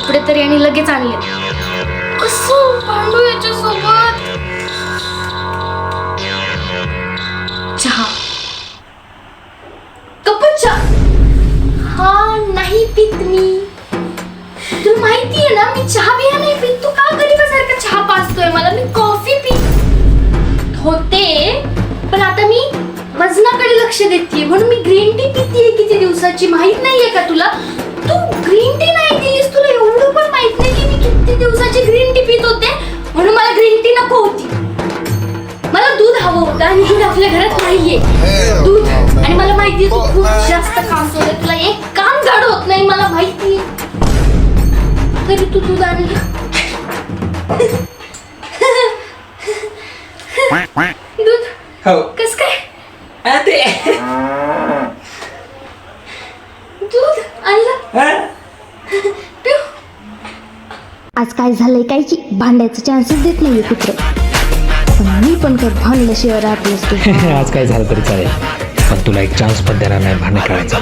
कपडे तर याने लगेच आणले. कसं भांडू याच्यासोबत? चहा, कप चहा. हा नाही पित मी. तुला माहितीये ना मी चहा बिया नाही पित. तू का गरीबासारखं चहा पाजतोय मला? मी कॉफी पित होते, पण आता मी वजनाकडे लक्ष देते म्हणून मी ग्रीन टी पितीये. किती दिवसाची माहित नाहीये का तुला? तू ग्रीन टी नाही दिलीस. तुला एवढं पण माहित नाही की मी किती दिवसाची ग्रीन टी पित होते म्हणून मला ग्रीन टी नको होती. मला दूध हवं होतं आणि दूध आपल्या घरात नाहीये. दूध, आणि मला माहितीये तू खूप जास्त काम केलं. तुला एक काम झाड होत नाही मला माहितीये. तरी तू दूध आणलं. दूध कस काय? दूध आणलं. आज काय झालंय काय की भांडायचं चान्सेस देत नाहीये कुत्र. पण मी पण काही भांडल्याशिवाय राहत नसते. आज काय झालं तरी चालेल, पण तुला एक चान्स पण देणार नाही भांडण करायचा.